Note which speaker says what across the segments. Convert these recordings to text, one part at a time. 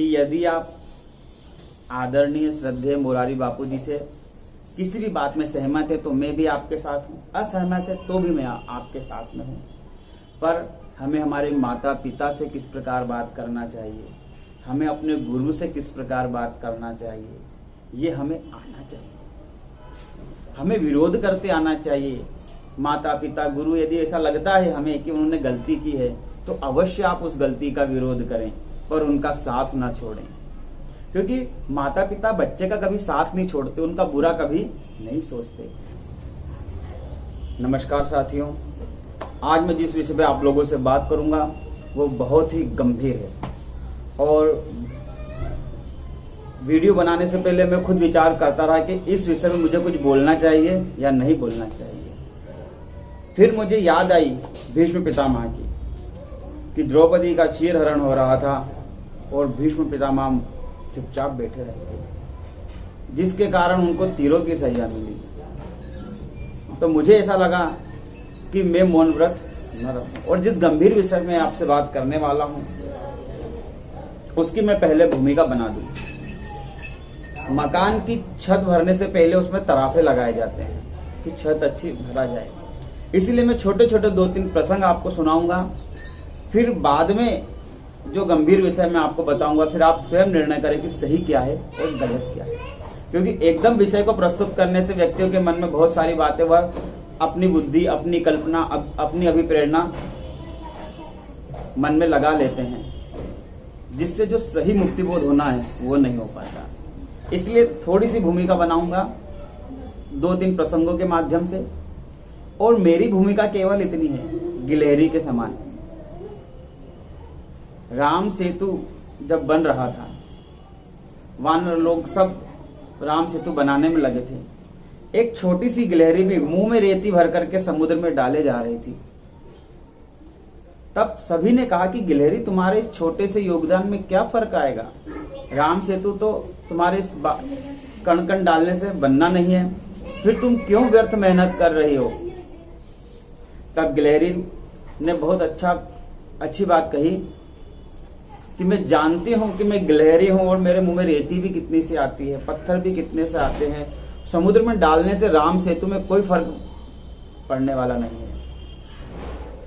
Speaker 1: कि यदि आप आदरणीय श्रद्धेय मुरारी बापू जी से किसी भी बात में सहमत है तो मैं भी आपके साथ हूँ, असहमत है तो भी मैं आपके साथ में हूँ। पर हमें हमारे माता पिता से किस प्रकार बात करना चाहिए, हमें अपने गुरु से किस प्रकार बात करना चाहिए, ये हमें आना चाहिए। हमें विरोध करते आना चाहिए। माता पिता गुरु यदि ऐसा लगता है हमें कि उन्होंने गलती की है तो अवश्य आप उस गलती का विरोध करें, पर उनका साथ ना छोड़ें। क्योंकि माता पिता बच्चे का कभी साथ नहीं छोड़ते, उनका बुरा कभी नहीं सोचते। नमस्कार साथियों, आज मैं जिस विषय पे आप लोगों से बात करूंगा वो बहुत ही गंभीर है और वीडियो बनाने से पहले मैं खुद विचार करता रहा कि इस विषय में मुझे कुछ बोलना चाहिए या नहीं बोलना चाहिए। फिर मुझे याद आई भीष्म पितामह की कि द्रौपदी का चीरहरण हो रहा था और भीष्म पितामह चुपचाप बैठे रहे थे, जिसके कारण उनको तीरों की सजा मिली। तो मुझे ऐसा लगा कि मैं मौन व्रत न रखूं और जिस गंभीर विषय में आपसे बात करने वाला हूं उसकी मैं पहले भूमिका बना दूं। मकान की छत भरने से पहले उसमें तराफे लगाए जाते हैं कि छत अच्छी भरा जाए। इसलिए मैं छोटे छोटे 2-3 प्रसंग आपको सुनाऊंगा, फिर बाद में जो गंभीर विषय मैं आपको बताऊंगा, फिर आप स्वयं निर्णय करें कि सही क्या है और गलत क्या है। क्योंकि एकदम विषय को प्रस्तुत करने से व्यक्तियों के मन में बहुत सारी बातें, वह अपनी बुद्धि, अपनी कल्पना, अपनी अभिप्रेरणा मन में लगा लेते हैं, जिससे जो सही मुक्ति बोध होना है वो नहीं हो पाता। इसलिए थोड़ी सी भूमिका बनाऊंगा 2-3 प्रसंगों के माध्यम से, और मेरी भूमिका केवल इतनी है, गिलहरी के समान। राम सेतु जब बन रहा था, वानर लोग सब राम सेतु बनाने में लगे थे। एक छोटी सी गिलहरी भी मुंह में रेती भर करके समुद्र में डाले जा रही थी। तब सभी ने कहा कि गिलहरी, तुम्हारे इस छोटे से योगदान में क्या फर्क आएगा? राम सेतु तो तुम्हारे इस कण कण डालने से बनना नहीं है, फिर तुम क्यों व्यर्थ मेहनत कर रही हो? तब गिलहरी ने बहुत अच्छी बात कही कि मैं जानती हूं कि मैं गिलहरी हूं और मेरे मुंह में रेती भी कितनी सी आती है, पत्थर भी कितने से आते हैं। समुद्र में डालने से राम सेतु में कोई फर्क पड़ने वाला नहीं है।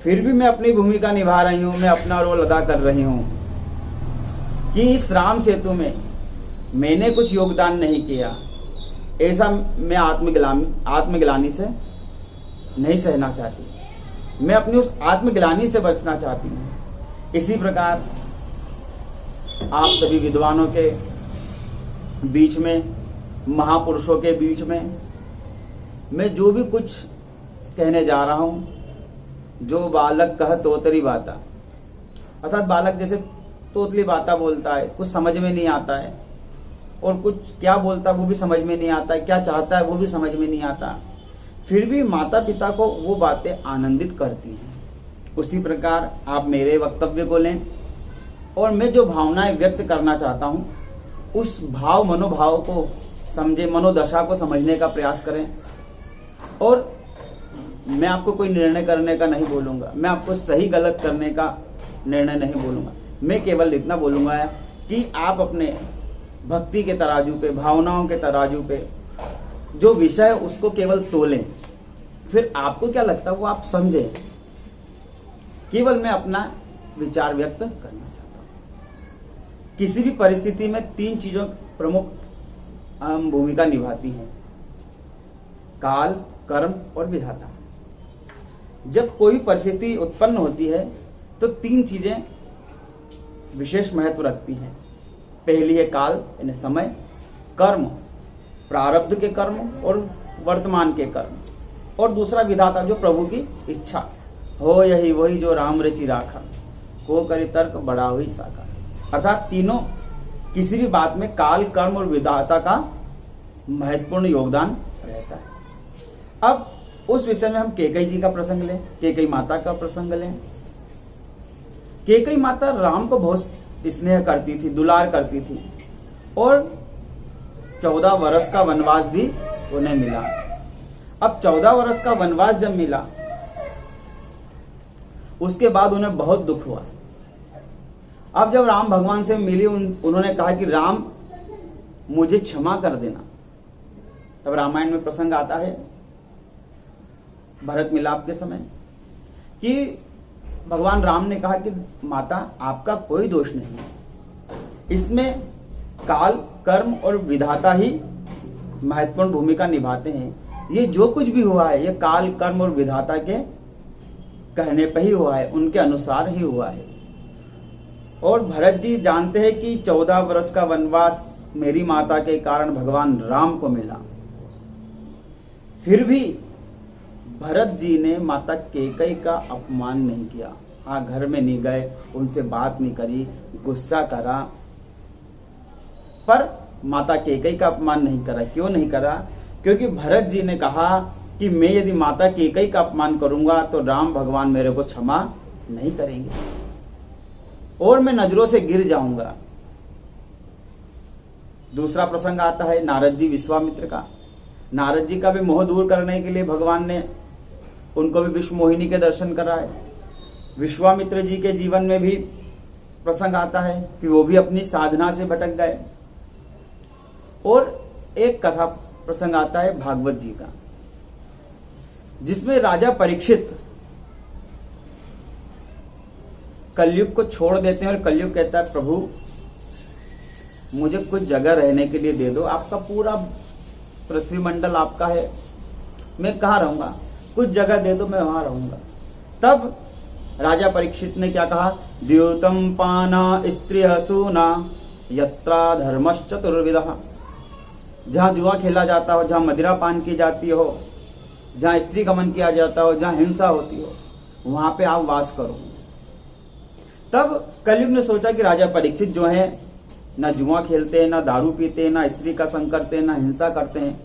Speaker 1: फिर भी मैं अपनी भूमिका निभा रही हूं, मैं अपना रोल अदा कर रही हूं कि इस राम सेतु में मैंने कुछ योगदान नहीं किया। ऐसा मैं आत्मग्लानि से नहीं सहना चाहती। मैं अपनी उस आत्मग्लानि से बचना चाहती हूँ। इसी प्रकार आप सभी विद्वानों के बीच में, महापुरुषों के बीच में मैं जो भी कुछ कहने जा रहा हूँ, जो बालक कह तोतरी बाता, अर्थात बालक जैसे तोतली बाता बोलता है, कुछ समझ में नहीं आता है, और कुछ क्या बोलता है वो भी समझ में नहीं आता है, क्या चाहता है वो भी समझ में नहीं आता, फिर भी माता पिता को वो बातें आनंदित करती हैं। उसी प्रकार आप मेरे वक्तव्य को लें और मैं जो भावनाएं व्यक्त करना चाहता हूं उस मनोभाव को समझे, मनोदशा को समझने का प्रयास करें। और मैं आपको कोई निर्णय करने का नहीं बोलूंगा, मैं आपको सही गलत करने का निर्णय नहीं बोलूंगा। मैं केवल इतना बोलूंगा कि आप अपने भक्ति के तराजू पे, भावनाओं के तराजू पे जो विषय है उसको केवल तोलें, फिर आपको क्या लगता है वो आप समझें। केवल मैं अपना विचार व्यक्त करना चाहता हूं। किसी भी परिस्थिति में 3 चीजों प्रमुख अहम भूमिका निभाती हैं: काल, कर्म और विधाता। जब कोई परिस्थिति उत्पन्न होती है तो 3 चीजें विशेष महत्व रखती हैं। पहली है काल यानी समय, कर्म प्रारब्ध के कर्म और वर्तमान के कर्म, और दूसरा विधाता जो प्रभु की इच्छा हो, यही वही जो राम रचि राखा, को करे तर्क बड़ा हुई साकार। अर्थात तीनों, किसी भी बात में काल, कर्म और विधाता का महत्वपूर्ण योगदान रहता है। अब उस विषय में हम कैकेयी जी का प्रसंग लें, कैकेयी माता का प्रसंग लें। कैकेयी माता राम को बहुत स्नेह करती थी, दुलार करती थी, और 14 वर्ष का वनवास भी उन्हें मिला। अब 14 वर्ष का वनवास जब मिला उसके बाद उन्हें बहुत दुख हुआ अब जब राम भगवान से मिली उन्होंने कहा कि राम मुझे क्षमा कर देना। तब रामायण में प्रसंग आता है भरत मिलाप के समय कि भगवान राम ने कहा कि माता आपका कोई दोष नहीं है, इसमें काल कर्म और विधाता ही महत्वपूर्ण भूमिका निभाते हैं। ये जो कुछ भी हुआ है ये काल कर्म और विधाता के कहने पर ही हुआ है, उनके अनुसार ही हुआ है। और भरत जी जानते हैं कि 14 वर्ष का वनवास मेरी माता के कारण भगवान राम को मिला, फिर भी भरत जी ने माता कैकेयी का अपमान नहीं किया। हाँ, घर में नहीं गए, उनसे बात नहीं करी, गुस्सा करा, पर माता कैकेयी का अपमान नहीं करा। क्यों नहीं करा? क्योंकि भरत जी ने कहा कि मैं यदि माता कैकेयी का अपमान करूंगा तो राम भगवान मेरे को क्षमा नहीं करेंगे और मैं नजरों से गिर जाऊंगा। दूसरा प्रसंग आता है नारद जी विश्वामित्र का। नारद जी का भी मोह दूर करने के लिए भगवान ने उनको भी विश्व मोहिनी के दर्शन कराए। विश्वामित्र जी के जीवन में भी प्रसंग आता है कि वो भी अपनी साधना से भटक गए। और एक कथा प्रसंग आता है भागवत जी का, जिसमें राजा परीक्षित कलयुग को छोड़ देते हैं और कलयुग कहता है प्रभु मुझे कुछ जगह रहने के लिए दे दो, आपका पूरा पृथ्वी मंडल आपका है, मैं कहाँ रहूंगा, कुछ जगह दे दो, मैं वहां रहूंगा। तब राजा परीक्षित ने क्या कहा? द्यूतम पाना स्त्रिय सूना यत्रा धर्मश्च चतुर्विधः। जहां जुआ खेला जाता हो, जहां मदिरा पान की जाती हो, जहां स्त्री गमन किया जाता हो, जहां हिंसा होती हो, वहां पे आप वास करो। तब कलयुग ने सोचा कि राजा परीक्षित जो है ना जुआ खेलते हैं, ना दारू पीते हैं, ना स्त्री का संग करते हैं, ना हिंसा करते हैं,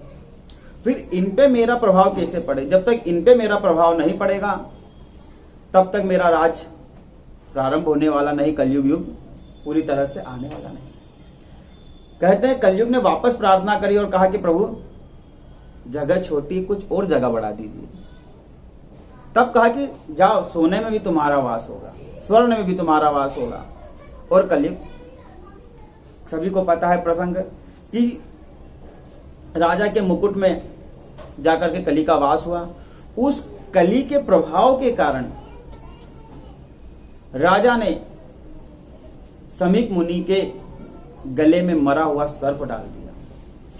Speaker 1: फिर इन पे मेरा प्रभाव कैसे पड़े? जब तक इन पे मेरा प्रभाव नहीं पड़ेगा तब तक मेरा राज प्रारंभ होने वाला नहीं, कलयुग युग पूरी तरह से आने वाला नहीं। कहते हैं कलयुग ने वापस प्रार्थना करी और कहा कि प्रभु जगह छोटी, कुछ और जगह बढ़ा दीजिए। तब कहा कि जाओ, सोने में भी तुम्हारा वास होगा, स्वर्ण में भी तुम्हारा वास होगा। और कलयुग सभी को पता है प्रसंग कि राजा के मुकुट में जाकर के कली का वास हुआ। उस कली के प्रभाव के कारण राजा ने समीक मुनि के गले में मरा हुआ सर्प डाल दिया।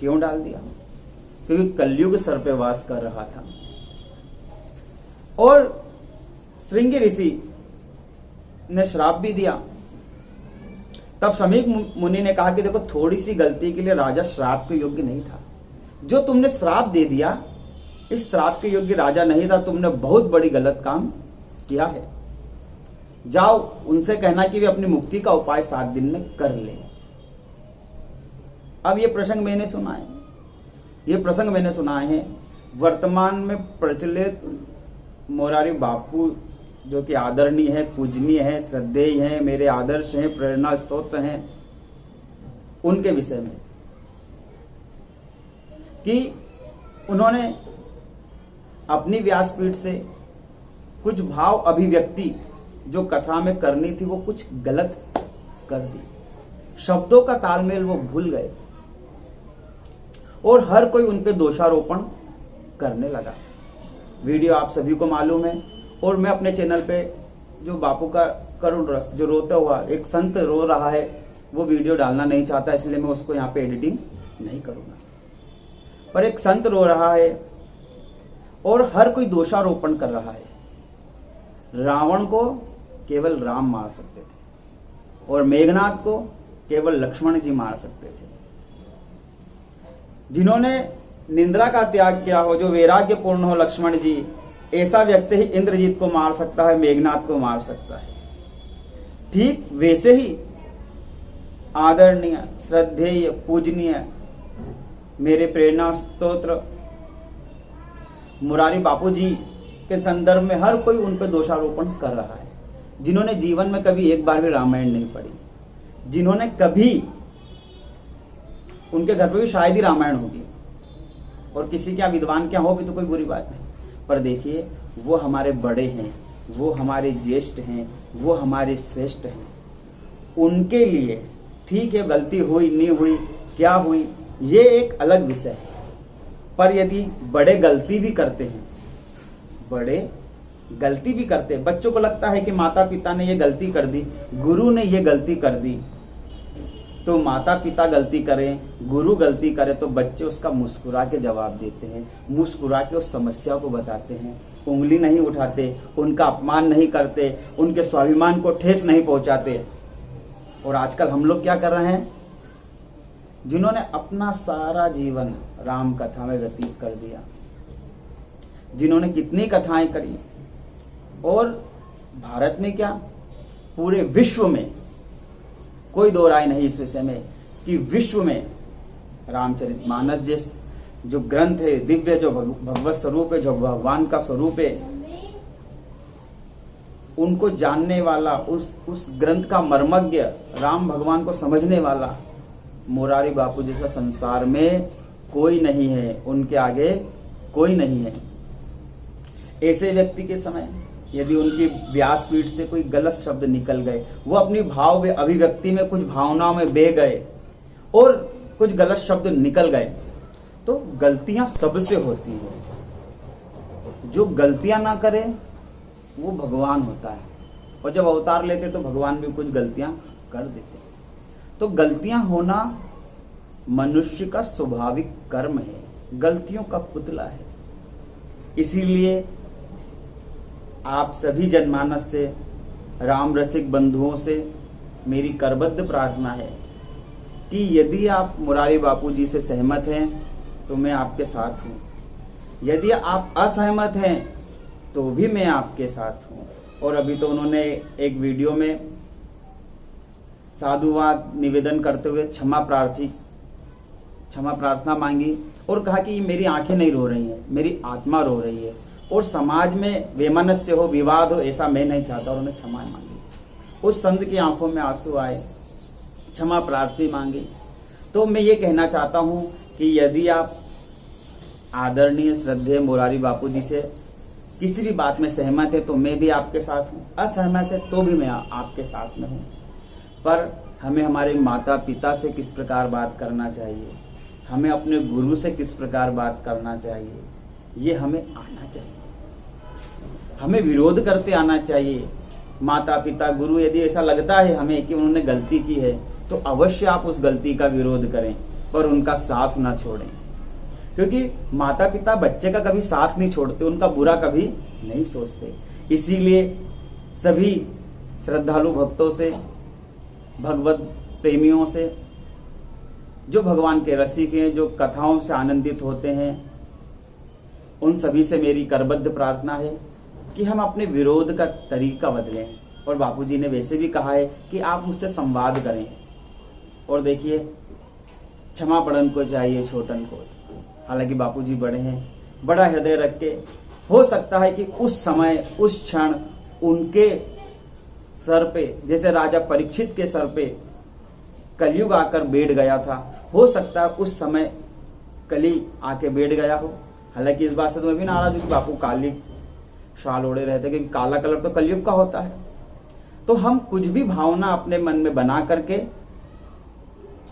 Speaker 1: क्यों डाल दिया? क्योंकि कलयुग सर्प पे वास कर रहा था। और श्रृंगी ऋषि ने श्राप भी दिया। तब समीक मुनि ने कहा कि देखो, थोड़ी सी गलती के लिए राजा श्राप के योग्य नहीं था, जो तुमने श्राप दे दिया इस श्राप के योग्य राजा नहीं था, तुमने बहुत बड़ी गलत काम किया है। जाओ उनसे कहना कि वे अपनी मुक्ति का उपाय 7 दिन में कर ले। अब ये प्रसंग मैंने सुनाए हैं वर्तमान में प्रचलित मोरारी बापू, जो कि आदरणीय है, पूजनीय है, श्रद्धेय है, मेरे आदर्श हैं, प्रेरणा स्रोत हैं, उनके विषय में कि उन्होंने अपनी व्यासपीठ से कुछ भाव अभिव्यक्ति जो कथा में करनी थी वो कुछ गलत कर दी। शब्दों का तालमेल वो भूल गए और हर कोई उन पे दोषारोपण करने लगा। वीडियो आप सभी को मालूम है। और मैं अपने चैनल पे जो बापू का करुण रस, जो रोता हुआ एक संत रो रहा है, वो वीडियो डालना नहीं चाहता, इसलिए मैं उसको यहाँ पे एडिटिंग नहीं करूंगा। पर एक संत रो रहा है और हर कोई दोषारोपण कर रहा है। रावण को केवल राम मार सकते थे और मेघनाथ को केवल लक्ष्मण जी मार सकते थे। जिन्होंने निंद्रा का त्याग किया हो, जो वैराग्य पूर्ण हो लक्ष्मण जी, ऐसा व्यक्ति ही इंद्रजीत को मार सकता है, मेघनाथ को मार सकता है। ठीक वैसे ही आदरणीय, श्रद्धेय, पूजनीय मेरे प्रेरणा स्तोत्र मुरारी बापू जी के संदर्भ में हर कोई उन पर दोषारोपण कर रहा है। जिन्होंने जीवन में कभी एक बार भी रामायण नहीं पढ़ी, जिन्होंने कभी, उनके घर पे भी शायद ही रामायण होगी और किसी क्या विद्वान क्या हो भी तो कोई बुरी बात नहीं, पर देखिए वो हमारे बड़े हैं, वो हमारे ज्येष्ठ हैं, वो हमारे श्रेष्ठ हैं। उनके लिए ठीक है, गलती हुई नहीं हुई, क्या हुई, ये एक अलग विषय है। पर यदि बड़े गलती भी करते हैं, बच्चों को लगता है कि माता पिता ने ये गलती कर दी, गुरु ने ये गलती कर दी, तो माता पिता गलती करें, गुरु गलती करे, तो बच्चे उसका मुस्कुरा के जवाब देते हैं, मुस्कुरा के उस समस्या को बताते हैं, उंगली नहीं उठाते, उनका अपमान नहीं करते, उनके स्वाभिमान को ठेस नहीं पहुंचाते। और आजकल हम लोग क्या कर रहे हैं, जिन्होंने अपना सारा जीवन राम कथा में व्यतीत कर दिया, जिन्होंने कितनी कथाएं करी, और भारत में क्या पूरे विश्व में कोई दो राय नहीं इस विषय में कि विश्व में रामचरितमानस जो ग्रंथ है, दिव्य, जो भगवत स्वरूप है, जो भगवान का स्वरूप है, उनको जानने वाला, उस ग्रंथ का मर्मज्ञ, राम भगवान को समझने वाला मोरारी बापू जैसा संसार में कोई नहीं है, उनके आगे कोई नहीं है। ऐसे व्यक्ति के समय यदि उनकी व्यासपीठ से कोई गलत शब्द निकल गए, वो अपनी भाव अभिव्यक्ति में कुछ भावनाओं में बह गए और कुछ गलत शब्द निकल गए, तो गलतियां सबसे होती है। जो गलतियां ना करे वो भगवान होता है, और जब अवतार लेते तो भगवान भी कुछ गलतियां कर देते। तो गलतियां होना मनुष्य का स्वाभाविक कर्म है, गलतियों का पुतला है। इसीलिए आप सभी जनमानस से, राम रसिक बंधुओं से मेरी करबद्ध प्रार्थना है कि यदि आप मुरारी बापू जी से सहमत हैं तो मैं आपके साथ हूं, यदि आप असहमत हैं तो भी मैं आपके साथ हूं। और अभी तो उन्होंने एक वीडियो में साधुवाद निवेदन करते हुए क्षमा प्रार्थना मांगी और कहा कि मेरी आंखें नहीं रो रही हैं, मेरी आत्मा रो रही है, और समाज में वैमनस्य हो, विवाद हो, ऐसा मैं नहीं चाहता। और उन्होंने क्षमा मांगी, उस संत की आंखों में आंसू आए, क्षमा प्रार्थना मांगी। तो मैं ये कहना चाहता हूं कि यदि आप आदरणीय श्रद्धेय मुरारी बापू जी से किसी भी बात में सहमत है तो मैं भी आपके साथ हूं, असहमत है तो भी मैं आपके साथ में हूं। पर हमें हमारे माता पिता से किस प्रकार बात करना चाहिए, हमें अपने गुरु से किस प्रकार बात करना चाहिए, ये हमें आना चाहिए। हमें विरोध करते आना चाहिए। माता पिता गुरु, यदि ऐसा लगता है हमें कि उन्होंने गलती की है तो अवश्य आप उस गलती का विरोध करें, पर उनका साथ ना छोड़ें, क्योंकि माता पिता बच्चे का कभी साथ नहीं छोड़ते, उनका बुरा कभी नहीं सोचते। इसीलिए सभी श्रद्धालु भक्तों से, भगवत प्रेमियों से, जो भगवान के रसिक हैं, जो कथाओं से आनंदित होते हैं, उन सभी से मेरी करबद्ध प्रार्थना है कि हम अपने विरोध का तरीका बदलें। और बापूजी ने वैसे भी कहा है कि आप मुझसे संवाद करें। और देखिए, क्षमा पड़न को चाहिए छोटन को। हालांकि बापूजी बड़े हैं, बड़ा हृदय रख के, हो सकता है कि उस समय, उस क्षण उनके सर पे, जैसे राजा परीक्षित के सर पे कलयुग आकर बैठ गया था, हो सकता है उस समय कली आके बैठ गया हो। हालांकि इस बात से तो मैं भी नाराज हूं कि बापू काली शाल ओढ़े रहते, क्योंकि काला कलर तो कलयुग का होता है। तो हम कुछ भी भावना अपने मन में बना करके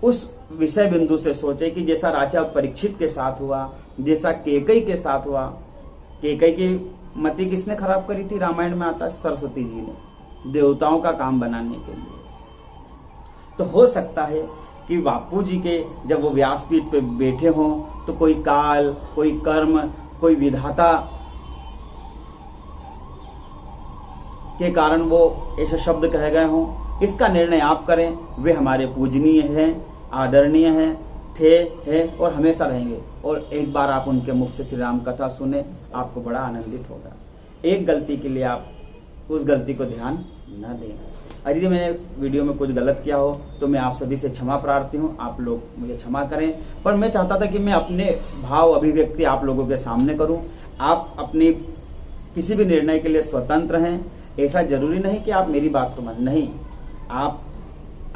Speaker 1: उस विषय बिंदु से सोचे कि जैसा राजा परीक्षित के साथ हुआ, जैसा केकई के साथ हुआ। केकई की मति किसने खराब करी थी? रामायण में आता है सरस्वती जी ने, देवताओं का काम बनाने के लिए। तो हो सकता है कि बापू जी के जब वो व्यासपीठ पे बैठे हों तो कोई काल, कोई कर्म, कोई विधाता के कारण वो ऐसे शब्द कहे गए हों। इसका निर्णय आप करें। वे हमारे पूजनीय हैं, आदरणीय हैं, थे, हैं और हमेशा रहेंगे। और एक बार आप उनके मुख से श्री राम कथा सुने, आपको बड़ा आनंदित होगा। एक गलती के लिए आप उस गलती को ध्यान न दें। यदि मैंने वीडियो में कुछ गलत किया हो तो मैं आप सभी से क्षमा प्रार्थी हूँ, आप लोग मुझे क्षमा करें। पर मैं चाहता था कि मैं अपने भाव अभिव्यक्ति आप लोगों के सामने करूँ। आप अपनी किसी भी निर्णय के लिए स्वतंत्र हैं। ऐसा जरूरी नहीं कि आप मेरी बात को मानें, नहीं, आप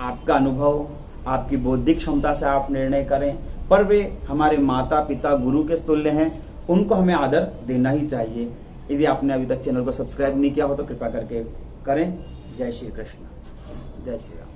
Speaker 1: आपका अनुभव, आपकी बौद्धिक क्षमता से आप निर्णय करें। पर वे हमारे माता पिता गुरु के तुल्य हैं, उनको हमें आदर देना ही चाहिए। यदि आपने अभी तक चैनल को सब्सक्राइब नहीं किया हो तो कृपया करके करें। जय श्री कृष्ण, जय श्री राम।